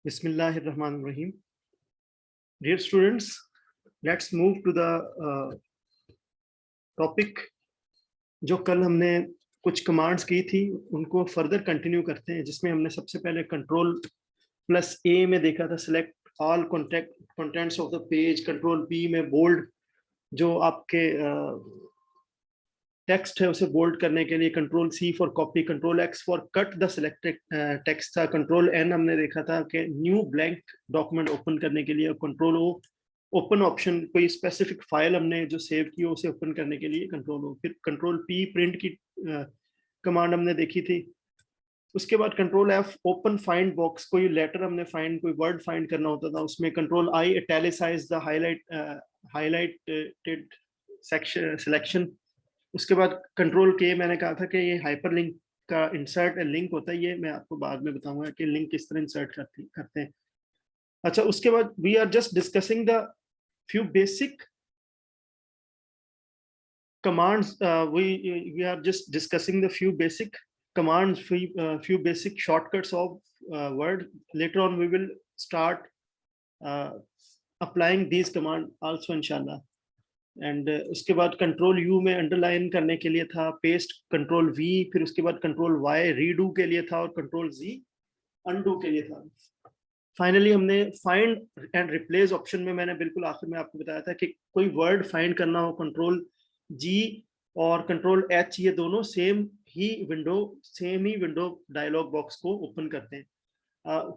Bismillahirrahmanirrahim. Dear students, let's move to the topic जो कल हमने कुछ कमांड्स की थी उनको फर्दर कंटिन्यू करते हैं, जिसमें हमने सबसे पहले कंट्रोल+A में देखा था select all contents of the page, control B में बोल्ड जो आपके टेक्स्ट है उसे बोल्ड करने के लिए, control C for copy, control X for cut the selected text था, कंट्रोल+N हमने देखा था कि न्यू ब्लैंक डॉक्यूमेंट ओपन करने के लिए, और कंट्रोल+O ओपन ऑप्शन, कोई स्पेसिफिक फाइल हमने जो सेव की उसे ओपन करने के लिए कंट्रोल+O। फिर कंट्रोल+P प्रिंट की कमांड हमने देखी थी। उसके बाद कंट्रोल+F ओपन फाइंड बॉक्स, कोई लेटर हमने फाइंड, कोई वर्ड फाइंड करना होता था उसमें, control I italicise the highlighted section selection. उसके बाद कंट्रोल+K मैंने कहा था कि ये हाइपरलिंक का इंसर्ट लिंक होता है, ये मैं आपको बाद में बताऊंगा कि लिंक किस तरह इंसर्ट करते हैं। अच्छा, उसके बाद we are just discussing the few basic commands, we are just discussing the few basic commands, few basic shortcuts of Word. Later on we will start applying these commands also inshallah. And उसके बाद कंट्रोल+U में underline करने के लिए था, paste कंट्रोल+V, फिर उसके बाद कंट्रोल+Y रीडू के लिए था, और कंट्रोल+Z अनडू के लिए था। फाइनली हमने फाइंड एंड रिप्लेस ऑप्शन में मैंने बिल्कुल आखिर में आपको बताया था कि कोई वर्ड फाइंड करना हो, कंट्रोल+G और कंट्रोल+H ये दोनों सेम ही विंडो डायलॉग बॉक्स को ओपन करते हैं।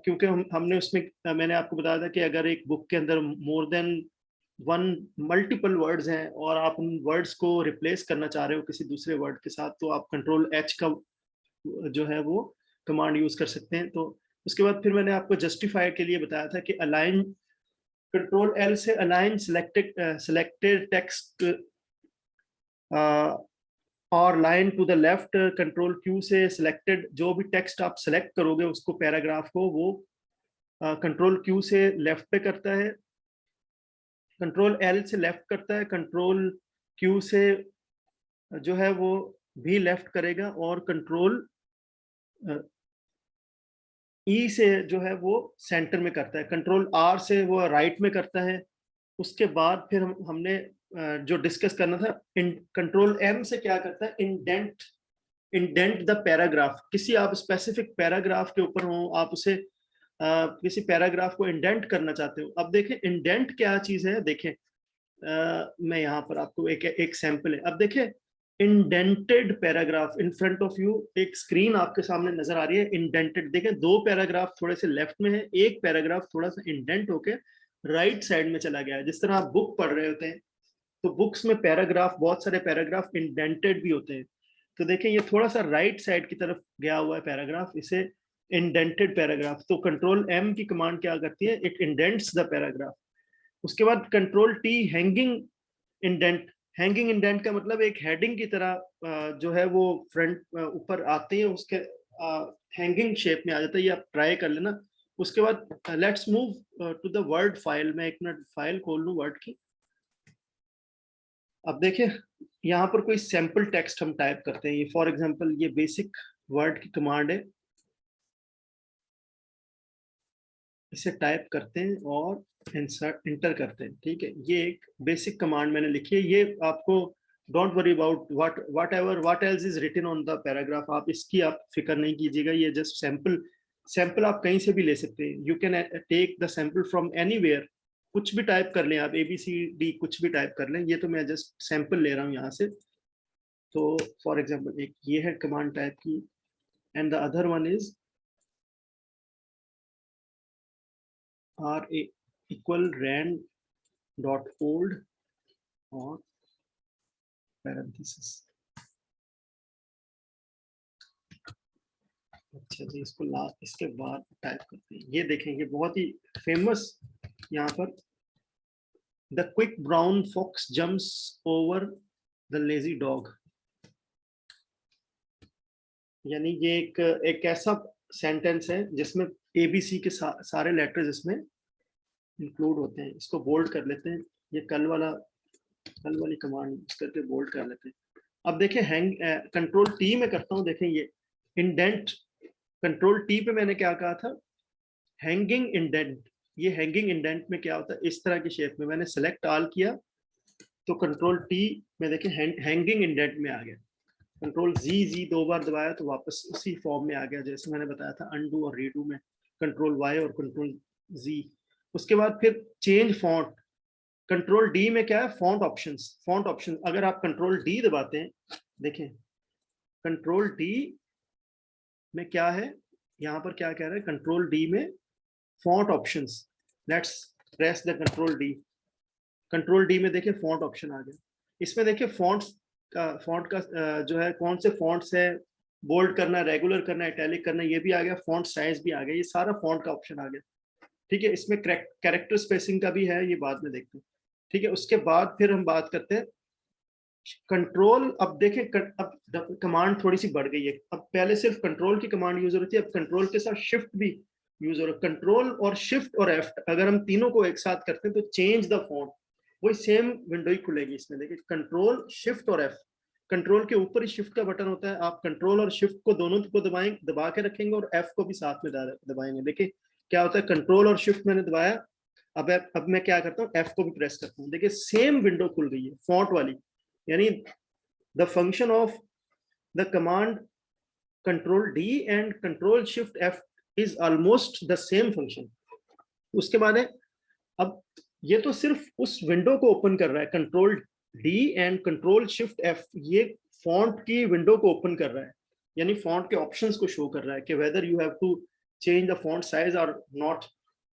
क्योंकि हमने उसमें मैंने आपको बताया था कि अगर एक बुक के अंदर मोर देन मल्टीपल वर्ड्स हैं और आप उन वर्ड्स को रिप्लेस करना चाह रहे हो किसी दूसरे वर्ड के साथ, तो आप कंट्रोल+H का जो है वो कमांड यूज कर सकते हैं। तो उसके बाद फिर मैंने आपको जस्टिफाई के लिए बताया था कि अलाइन, कंट्रोल+L से अलाइन सिलेक्टेड टेक्स्ट और लाइन टू द लेफ्ट, कंट्रोल+Q से सिलेक्टेड जो भी टेक्स्ट आप सिलेक्ट करोगे उसको, पैराग्राफ को, वो कंट्रोल+Q से लेफ्ट पे करता है, कंट्रोल+L से लेफ्ट करता है, कंट्रोल+Q से जो है वो भी लेफ्ट करेगा, और कंट्रोल+E से जो है वो सेंटर में करता है, कंट्रोल+R से वो राइट में करता है। उसके बाद फिर हमने जो डिस्कस करना था, कंट्रोल+M से क्या करता है, इंडेंट द पैराग्राफ। किसी आप स्पेसिफिक पैराग्राफ के ऊपर हो, आप उसे किसी पैराग्राफ को इंडेंट करना चाहते हो। अब देखें इंडेंट क्या चीज है, देखें मैं यहाँ पर आपको एक सैंपल है। अब देखें indented paragraph in front of you, एक स्क्रीन आपके सामने नजर आ रही है इंडेंटेड। देखें दो पैराग्राफ थोड़े से लेफ्ट में है, एक पैराग्राफ थोड़ा सा इंडेंट होके राइट साइड में चला गया है। जिस तरह आप बुक पढ़ रहे होते हैं तो बुक्स में पैराग्राफ, बहुत सारे पैराग्राफ इंडेंटेड भी होते हैं। तो देखें ये थोड़ा सा राइट साइड की तरफ गया हुआ है पैराग्राफ, इसे इंडेंटेड पैराग्राफ। तो कंट्रोल+M की कमांड क्या करती है, इट इंडेंट्स द पैराग्राफ। उसके बाद कंट्रोल+T हैंगिंग इंडेंट। हैंगिंग इंडेंट का मतलब एक हेडिंग की तरह जो है वो फ्रंट ऊपर आते हैं, उसके हैंगिंग शेप में आ जाता है, ये आप ट्राई कर लेना। उसके बाद let's move to the word file. मैं एक मिनट फाइल खोल लूं वर्ड की। अब देखिए यहाँ पर कोई सैंपल टेक्स्ट हम टाइप करते हैं, ये फॉर एग्जांपल ये बेसिक वर्ड की कमांड है, इसे टाइप करते हैं और इंटर करते हैं। ठीक है, ये एक बेसिक कमांड मैंने लिखी है। ये आपको don't worry about what else is written on the paragraph, आप इसकी आप फिक्र नहीं कीजिएगा। ये जस्ट सैंपल आप कहीं से भी ले सकते हैं। You can take the sample from anywhere, कुछ भी टाइप कर लें आप, ABCD कुछ भी टाइप कर लें। ये तो मैं जस्ट सैंपल ले रहा हूँ यहाँ से। तो फॉर एग्जाम्पल एक ये है कमांड टाइप की, and the other one is RA equal rand.old और पैरेंथेसिस। अच्छा जी, इसके बाद टाइप करते हैं। ये देखें, ये बहुत ही फेमस यहाँ पर, the quick brown fox jumps over the lazy dog. यानी ये एक ऐसा सेंटेंस है जिसमें ABC के सारे लेटर्स इसमें इंक्लूड होते हैं। इसको बोल्ड कर लेते हैं, ये कल वाली कमांड करके बोल्ड कर लेते हैं। अब देखें कंट्रोल+T में करता हूँ, देखें ये इंडेंट। कंट्रोल+T पे मैंने क्या कहा था, हैंगिंग इंडेंट, ये हैंगिंग इंडेंट में क्या होता है, इस तरह की शेप में मैंने सेलेक्ट ऑल किया तो कंट्रोल टी में देखें हैंगिंग इंडेंट में आ गया, कंट्रोल जी दो बार दबाया तो वापस उसी फॉर्म में आ गया जैसे मैंने बताया था अनडू और रीडू में, कंट्रोल वाई और कंट्रोल जी। उसके बाद फिर चेंज फॉन्ट, कंट्रोल डी में क्या है, फॉन्ट ऑप्शंस, फॉन्ट ऑप्शन अगर आप कंट्रोल डी दबाते हैं, देखें कंट्रोल डी में क्या है, यहाँ पर क्या कह रहा है, कंट्रोल डी में font options, let's press the control D, control D में देखिए फॉन्ट ऑप्शन आ गया, इसमें देखिए फॉन्ट का जो है कौन से फॉन्ट्स है, बोल्ड करना, रेगुलर करना, इटैलिक करना, ये भी आ गया, फॉन्ट साइज भी आ गया, ये सारा फॉन्ट का ऑप्शन आ गया। ठीक है, इसमें कैरेक्टर स्पेसिंग का भी है, ये बाद में देखते हैं। ठीक है, उसके बाद फिर हम बात करते हैं कंट्रोल। अब देखें अब कमांड थोड़ी सी बढ़ गई है, अब पहले सिर्फ कंट्रोल की कमांड यूज हो रही थी, अब कंट्रोल के साथ शिफ्ट भी यूज हो रहा है। कंट्रोल और शिफ्ट और एफ अगर हम तीनों को एक साथ करते हैं तो चेंज द फॉन्ट, वही सेम विंडो ही खुलेगी इसमें। देखिए कंट्रोल शिफ्ट और एफ, कंट्रोल के ऊपर ही शिफ्ट का बटन होता है, आप कंट्रोल और शिफ्ट को दोनों को दबा के रखेंगे और एफ को भी साथ में दबाएंगे। देखिए क्या होता है, कंट्रोल और शिफ्ट मैंने दबाया, अब मैं क्या करता हूँ, एफ को भी प्रेस करता हूँ, देखिए सेम विंडो खुल गई है फॉन्ट वाली, यानी the function of the command control D and control shift F is almost the same function. उसके बाद है, अब ये तो सिर्फ उस विंडो को ओपन कर रहा है, control D and control shift F, ये फॉन्ट की विंडो को ओपन कर रहा है, यानी फॉन्ट के ऑप्शंस को शो कर रहा है कि whether you have to change the font size और नॉट।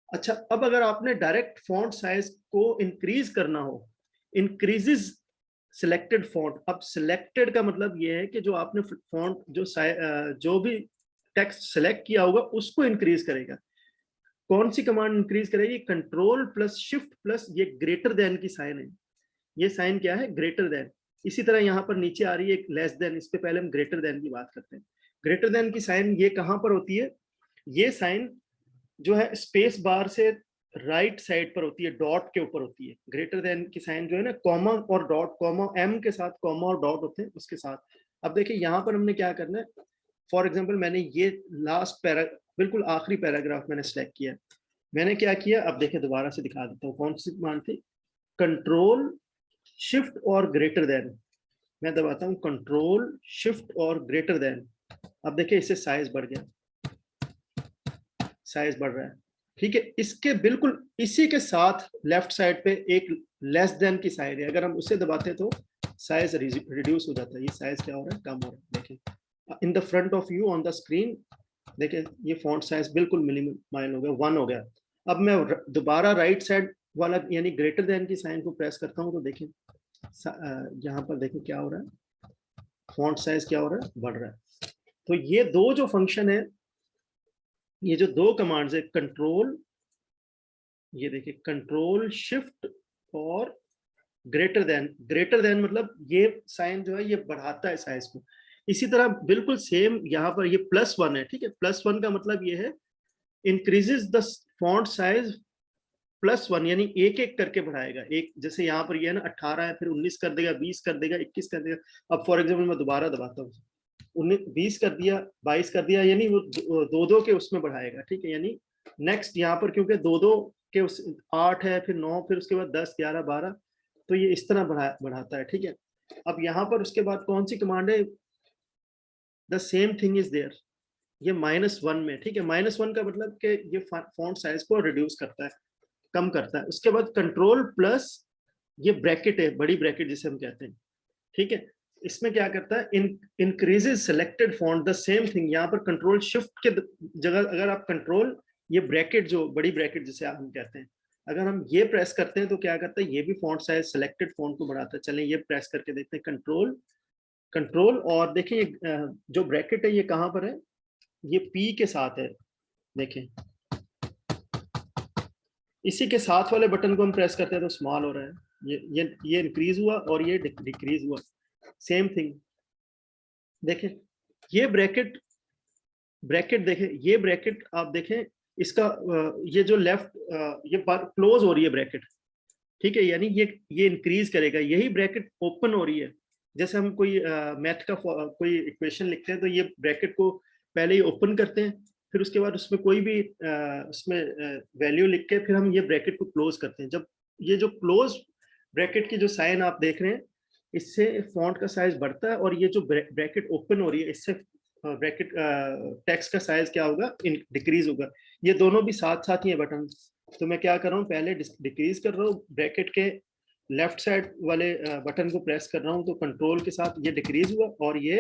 अच्छा, अब अगर आपने डायरेक्ट फॉन्ट साइज को इंक्रीज करना हो, इंक्रीजेस सिलेक्टेड फॉन्ट, अब सिलेक्टेड का मतलब ये है कि जो आपने फॉन्ट जो भी टेक्स्ट सेलेक्ट किया होगा उसको इंक्रीज करेगा। कौन सी कमांड इंक्रीज करेगी, कंट्रोल प्लस शिफ्ट प्लस ये ग्रेटर देन की साइन है, ये साइन क्या है, ग्रेटर देन। इसी तरह यहाँ पर नीचे आ रही है एक लेस देन, इस पे पहले हम ग्रेटर देन की बात करते हैं। ग्रेटर देन की साइन ये कहाँ पर होती है, ये साइन जो है स्पेस बार से राइट साइड पर होती है, डॉट के ऊपर होती है। ग्रेटर देन की साइन जो है ना, कॉमा और डॉट, कॉमा एम के साथ कॉमा और डॉट होते हैं उसके साथ। अब देखिए यहाँ पर हमने क्या करना है, फॉर एग्जाम्पल मैंने ये लास्ट बिल्कुल आखिरी पैराग्राफ मैंने सेलेक्ट किया, मैंने क्या किया, अब देखिए दोबारा से दिखा देता हूँ कौन सी कमांड थी, कंट्रोल शिफ्ट और ग्रेटर देन, मैं दबाता हूँ कंट्रोल शिफ्ट और ग्रेटर देन, अब देखिए इससे साइज बढ़ गया, साइज बढ़ रहा है। ठीक है, इसके बिल्कुल इसी के साथ लेफ्ट साइड पे एक लेस देन की साइड है, अगर हम उसे दबाते तो साइज रिड्यूस हो जाता है, ये साइज क्या हो रहा है, कम हो रहा है। देखिए in the front of you on the screen, देखिए ये फॉन्ट साइज बिल्कुल मिनिमाइल हो गया, 1 हो गया। अब मैं दोबारा राइट साइड वाला यानी ग्रेटर देन की साइन को प्रेस करता हूँ तो देखिए यहाँ पर देखिए क्या हो रहा है, फॉन्ट साइज क्या हो रहा है, बढ़ रहा है। तो ये दो जो फंक्शन है, ये जो दो कमांड्स है, कंट्रोल, ये देखिए कंट्रोल शिफ्ट और ग्रेटर देन मतलब ये साइन जो है ये बढ़ाता है साइज को। इसी तरह बिल्कुल सेम यहाँ पर ये +1 है, ठीक है, +1 का मतलब ये है इंक्रीजेस द फॉन्ट साइज +1, यानी एक एक करके बढ़ाएगा, एक जैसे यहाँ पर ये है ना 18 है, फिर 19 कर देगा, 20 कर देगा, 21 कर देगा। अब फॉर एग्जाम्पल मैं दोबारा दबाता हूँ, 20 कर दिया, 22 कर दिया, यानी वो दो दो के उसमें बढ़ाएगा। ठीक है, यानी नेक्स्ट यहाँ पर क्योंकि दो दो के उस 8 है, फिर 9, फिर उसके बाद 10, 11, 12, तो ये इस तरह बढ़ाता है। ठीक है, अब यहाँ पर उसके बाद कौन सी कमांड है, the same thing is there, ये -1 में। ठीक है, -1 का मतलब कि ये फॉन्ट साइज को रिड्यूस करता है, कम करता है। उसके बाद कंट्रोल प्लस ये ब्रैकेट है, बड़ी ब्रैकेट जिसे हम कहते हैं। ठीक है, इसमें क्या करता है, increases selected font, the same thing. यहाँ पर कंट्रोल शिफ्ट के जगह अगर आप कंट्रोल, ये ब्रैकेट जो बड़ी ब्रैकेट जिसे हम कहते हैं, अगर हम ये प्रेस करते हैं तो क्या करता है, ये भी फॉन्ट साइज सिलेक्टेड फॉन्ट को बढ़ाता है। चलें ये प्रेस करके देखते हैं, कंट्रोल और देखिए जो ब्रैकेट है ये कहाँ पर है, ये पी के साथ है, देखें इसी के साथ वाले बटन को हम प्रेस करते हैं तो स्मॉल हो रहा है, ये इंक्रीज हुआ और ये डिक्रीज हुआ, सेम थिंग। देखें ये ब्रैकेट देखें, ये ब्रैकेट आप देखें, इसका ये जो लेफ्ट ये क्लोज हो रही है ब्रैकेट। ठीक है, यानी ये इंक्रीज करेगा, यही ब्रैकेट ओपन हो रही है। जैसे हम कोई मैथ का कोई इक्वेशन लिखते हैं तो ये ब्रैकेट को पहले ही ओपन करते हैं, फिर उसके बाद उसमें कोई भी उसमें वैल्यू लिख के फिर हम ये ब्रैकेट को क्लोज करते हैं। जब ये जो क्लोज ब्रैकेट की जो साइन आप देख रहे हैं, इससे फॉन्ट का साइज बढ़ता है, और ये जो ब्रैकेट ओपन हो रही है, इससे ब्रैकेट टेक्स्ट का साइज क्या होगा, डिक्रीज होगा। ये दोनों भी साथ साथ ही है बटन। तो मैं क्या कर रहा हूँ, पहले डिक्रीज कर रहा हूँ, ब्रैकेट के लेफ्ट साइड वाले बटन को प्रेस कर रहा हूँ, तो कंट्रोल के साथ ये डिक्रीज हुआ और ये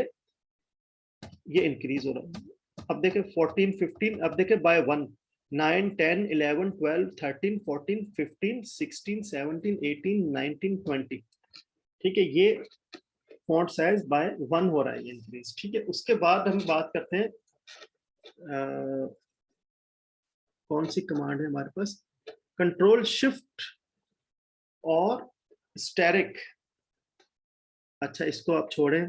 इंक्रीज हो रहा है। अब देखें 14 15, अब देखें बाय 1 9 10 11 12 13 14 15 16 17 18 19 20। ठीक है, ये फॉन्ट साइज बाय 1 हो रहा है, ये इंक्रीज। ठीक है, उसके बाद हम बात करते हैं कौन सी कमांड है हमारे पास, कंट्रोल शिफ्ट और स्टेरिक। अच्छा, इसको आप छोड़ें।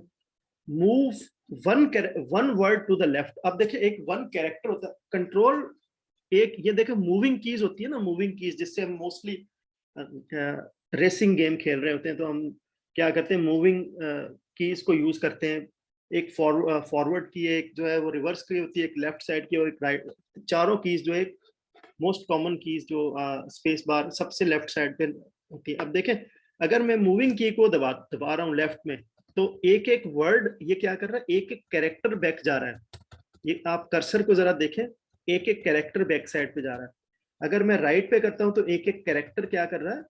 Move one word to the left. अब देखिए, एक वन कैरेक्टर होता है, कंट्रोल एक, ये देखिए मूविंग कीज होती है ना, मूविंग कीज, जिससे हम मोस्टली रेसिंग गेम खेल रहे होते हैं, तो हम क्या करते हैं, मूविंग कीज को यूज करते हैं। एक फॉरवर्ड की, एक जो है वो रिवर्स की होती है, एक लेफ्ट साइड की और एक राइट, चारों कीज जो एक मोस्ट कॉमन कीज जो स्पेस बार सबसे लेफ्ट साइड पे होती है। अब देखें, अगर मैं मूविंग की को दबा रहा हूँ लेफ्ट में, तो एक एक वर्ड ये क्या कर रहा है, एक एक कैरेक्टर बैक जा रहा है। ये आप कर्सर को जरा देखें, एक एक कैरेक्टर बैक साइड पे जा रहा है। अगर मैं राइट पे करता हूं तो एक एक कैरेक्टर क्या कर रहा है,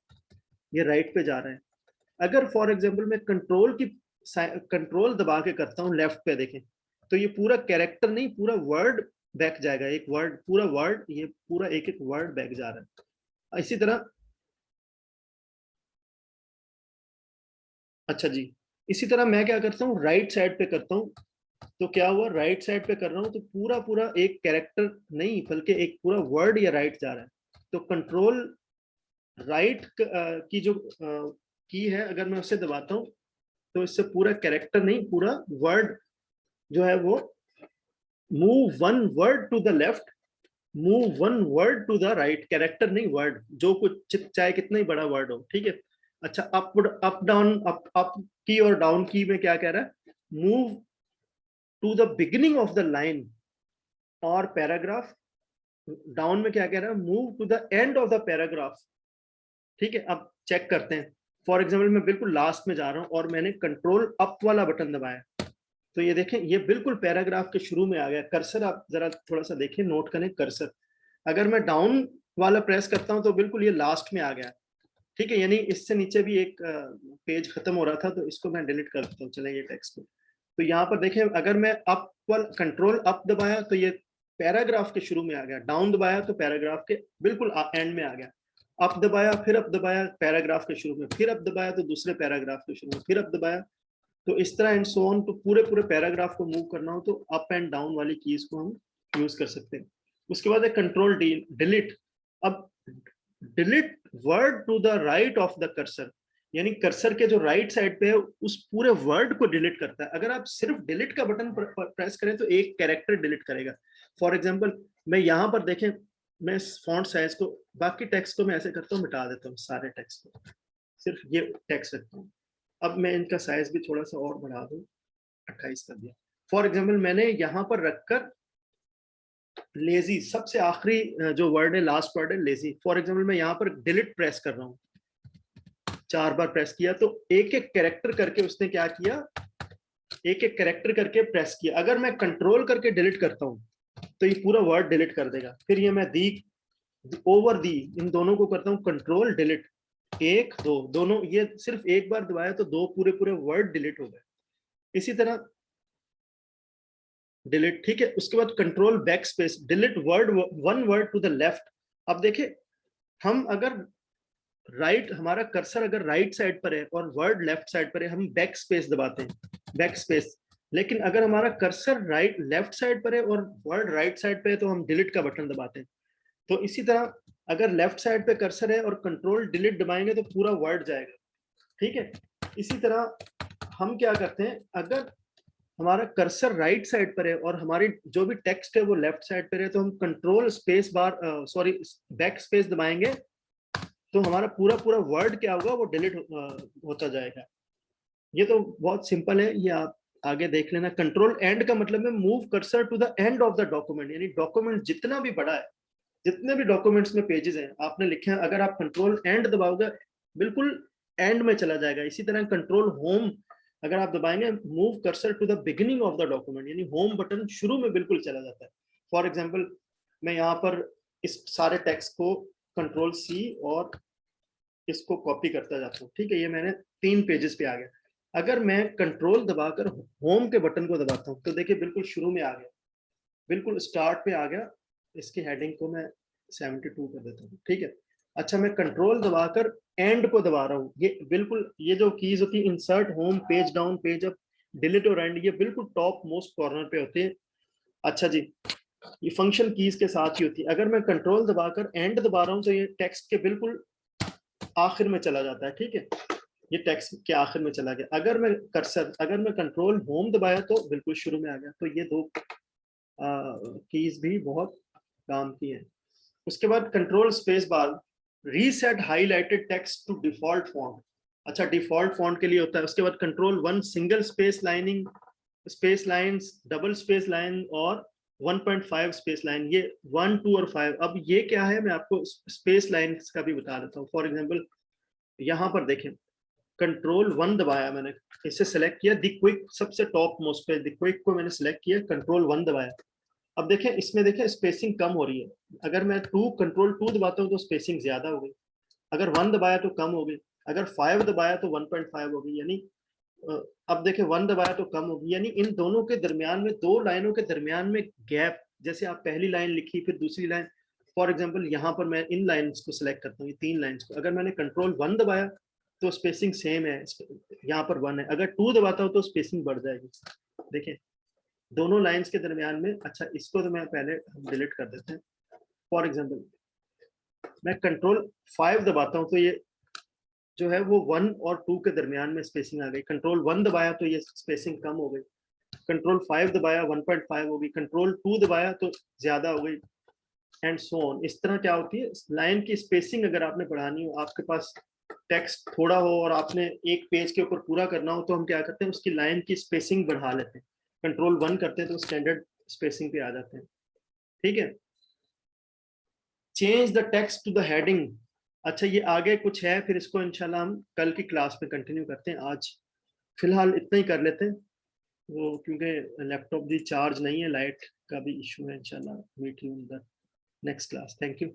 ये राइट पे जा रहा है। अगर फॉर एग्जांपल मैं कंट्रोल दबा के करता हूं लेफ्ट पे, देखें तो ये पूरा कैरेक्टर नहीं, पूरा वर्ड बैक जाएगा, एक वर्ड, पूरा वर्ड, ये पूरा एक एक वर्ड बैक जा रहा है। इसी तरह, अच्छा जी, इसी तरह मैं क्या करता हूँ, राइट साइड पे करता हूँ, तो क्या हुआ, राइट साइड पे कर रहा हूँ तो पूरा पूरा एक कैरेक्टर नहीं, बल्कि एक पूरा वर्ड या राइट जा रहा है। तो कंट्रोल राइट की जो की है, अगर मैं उसे दबाता हूँ तो इससे पूरा कैरेक्टर नहीं, पूरा वर्ड जो है वो, move one word to the left, move one word to the right, character नहीं, वर्ड, जो कुछ चाहे कितना ही बड़ा वर्ड हो। ठीक है। अच्छा, अप डाउन, अप की और डाउन की में क्या कह रहा है, move to the beginning of the line और पैराग्राफ। डाउन में क्या कह रहा है, move to the end of the paragraph. ठीक है, अब चेक करते हैं। फॉर एग्जाम्पल, मैं बिल्कुल लास्ट में जा रहा हूं और मैंने कंट्रोल अप वाला बटन दबाया, तो ये देखें, ये बिल्कुल पैराग्राफ के शुरू में आ गया। कर्सर आप जरा थोड़ा सा देखें, नोट करें कर्सर। अगर मैं डाउन वाला प्रेस करता हूं तो बिल्कुल ये लास्ट में आ गया। ठीक है, यानी इससे नीचे भी एक पेज खत्म हो रहा था, तो इसको मैं डिलीट कर देता हूँ। चले ये टेक्स्ट को, तो यहाँ पर देखें, अगर मैं अप वाला कंट्रोल अप दबाया तो ये पैराग्राफ के शुरू में आ गया, डाउन दबाया तो पैराग्राफ के बिल्कुल एंड में आ गया, अप दबाया, फिर अप दबाया पैराग्राफ के शुरू में, फिर अप दबाया तो दूसरे पैराग्राफ के शुरू में, फिर अप दबाया। तो इस तरह एंड सो ऑन। तो पूरे पूरे पैराग्राफ को मूव करना हो तो अप एंड डाउन वाली कीज को हम यूज कर सकते हैं। उसके बाद है कंट्रोल डिलीट। अब delete word to the right of the cursor, यानी कर्सर के जो राइट साइड पे है उस पूरे वर्ड को डिलीट करता है। अगर आप सिर्फ डिलीट का बटन प्रेस करें तो एक कैरेक्टर डिलीट करेगा। फॉर एग्जांपल, मैं यहाँ पर देखें, मैं फॉन्ट साइज को, बाकी टेक्स्ट को मैं ऐसे करता हूँ, मिटा देता हूँ सारे टेक्स्ट को, सिर्फ ये टेक्स्ट रखता हूँ। अब मैं इनका साइज भी थोड़ा सा और बढ़ा दूँ, 28 कर दिया। फॉर एग्जाम्पल, मैंने यहाँ पर रखकर लेजी, सबसे आखिरी जो वर्ड है, लास्ट वर्ड है लेजी। फॉर एग्जाम्पल, मैं यहाँ पर डिलीट प्रेस कर रहा हूँ, 4 बार प्रेस किया, तो एक एक कैरेक्टर करके उसने क्या किया, एक एक कैरेक्टर करके प्रेस किया। अगर मैं कंट्रोल करके डिलीट करता हूँ तो ये पूरा वर्ड डिलीट कर देगा। फिर ये मैं दी, ओवर दी, इन दोनों को करता हूँ कंट्रोल डिलीट, 1 2, दोनों, ये सिर्फ एक बार दबाया तो 2 पूरे पूरे वर्ड डिलीट हो गए। इसी तरह डिलीट। ठीक है, उसके बाद control back space, delete word, one word to the left. अब देखिए, हम अगर राइट, हमारा कर्सर अगर राइट साइड पर है और वर्ड लेफ्ट साइड पर है, हम बैक स्पेस दबाते हैं, बैक स्पेस। लेकिन अगर हमारा कर्सर राइट लेफ्ट साइड पर है और वर्ड राइट साइड पे है तो हम डिलीट का बटन दबाते हैं। तो इसी तरह अगर लेफ्ट साइड पे कर्सर है और कंट्रोल डिलीट दबाएंगे तो पूरा वर्ड जाएगा। ठीक है, इसी तरह हम क्या करते हैं, अगर हमारा कर्सर राइट साइड पर है और हमारी जो भी टेक्स्ट है वो लेफ्ट साइड पर है, तो हम कंट्रोल स्पेस बार, सॉरी, बैक स्पेस दबाएंगे तो हमारा पूरा पूरा वर्ड क्या होगा, वो डिलीट होता जाएगा। ये तो बहुत सिंपल है, ये आप आगे देख लेना। कंट्रोल एंड का मतलब है move cursor to the end of the document, यानी डॉक्यूमेंट जितना भी बड़ा है, जितने भी डॉक्यूमेंट्स में पेजेस हैं आपने लिखे हैं, अगर आप कंट्रोल एंड दबाओगे बिल्कुल एंड में चला जाएगा। इसी तरह कंट्रोल होम अगर आप दबाएंगे, move cursor to the beginning of the document, यानी होम बटन शुरू में बिल्कुल चला जाता है। फॉर एग्जाम्पल मैं यहाँ पर इस सारे टेक्स्ट को कंट्रोल सी और इसको कॉपी करता जाता हूँ, ठीक है, ये मैंने 3 पेजेस पे आ गया। अगर मैं कंट्रोल दबाकर होम के बटन को दबाता हूँ तो देखिए बिल्कुल शुरू में आ गया, बिल्कुल स्टार्ट पे आ गया। इसकी हेडिंग को मैं 72 कर देता हूँ, ठीक है। अच्छा, मैं कंट्रोल दबाकर एंड को दबा रहा हूँ, ये बिल्कुल ये जो कीज होती है insert, home, page down, page up, delete और एंड, ये बिल्कुल टॉप मोस्ट कॉर्नर पे होते हैं। अच्छा जी, ये फंक्शन कीज के साथ ही होती है। अगर मैं कंट्रोल दबाकर एंड दबा रहा हूँ तो ये टेक्स्ट के बिल्कुल आखिर में चला जाता है, ठीक है, ये टेक्स्ट के आखिर में चला गया। अगर मैं कंट्रोल होम दबाया तो बिल्कुल शुरू में आ गया। तो ये 2 कीज भी बहुत काम की है। उसके बाद control space bar, reset highlighted text to default font. अच्छा, डिफॉल्ट फॉन्ट के लिए होता है। उसके बाद control 1 single space lining, space lines, double space line और 1.5 स्पेस लाइन, ये 1, 2 और 5। अब ये क्या है मैं आपको स्पेस लाइंस का भी बता देता हूँ। फॉर एग्जाम्पल यहाँ पर देखें, कंट्रोल 1 दबाया मैंने, इसे सेलेक्ट किया, द क्विक सबसे टॉप मोस्ट पे, द क्विक को मैंने सेलेक्ट किया, कंट्रोल 1 दबाया। अब देखें इसमें देखें स्पेसिंग कम हो रही है। अगर मैं कंट्रोल 2 दबाता हूँ तो स्पेसिंग ज्यादा हो गई, अगर 1 दबाया तो कम हो गई, अगर 5 दबाया तो 1.5 हो गई, यानी अब देखें 1 दबाया तो कम होगी। यानी इन दोनों के दरमियान में, 2 लाइनों के दरमियान में गैप, जैसे आप पहली लाइन लिखी फिर दूसरी लाइन, फॉर एग्जांपल यहाँ पर मैं इन लाइंस को सिलेक्ट करता हूँ, ये 3 लाइंस को, अगर मैंने कंट्रोल 1 दबाया तो स्पेसिंग सेम है, यहाँ पर 1 है, अगर 2 दबाता हूँ तो स्पेसिंग बढ़ जाएगी। देखें दोनों लाइंस के दरमियान में। अच्छा, इसको तो मैं पहले डिलीट कर देते हैं। फॉर एग्जाम्पल मैं कंट्रोल 5 दबाता हूँ तो ये जो है वो 1 और 2 के दरमियान में स्पेसिंग आ गई। कंट्रोल 1 दबाया तो ये स्पेसिंग कम हो गई, कंट्रोल 5 दबाया 1.5 हो गई, कंट्रोल 2 दबाया तो ज्यादा हो गई, एंड सो ऑन। इस तरह क्या होती है, लाइन की स्पेसिंग अगर आपने बढ़ानी हो, आपके पास टेक्स्ट थोड़ा हो और आपने एक पेज के ऊपर पूरा करना हो, तो हम क्या करते हैं उसकी लाइन की स्पेसिंग बढ़ा लेते हैं, कंट्रोल 1 करते हैं तो स्टैंडर्ड स्पेसिंग पे आ जाते हैं, ठीक है। Change the text to the heading. अच्छा, ये आगे कुछ है, फिर इसको इंशाल्लाह हम कल की क्लास में कंटिन्यू करते हैं। आज फिलहाल इतना ही कर लेते हैं, वो क्योंकि लैपटॉप भी चार्ज नहीं है, लाइट का भी इशू है। इंशाल्लाह meet you in the next class. Thank you.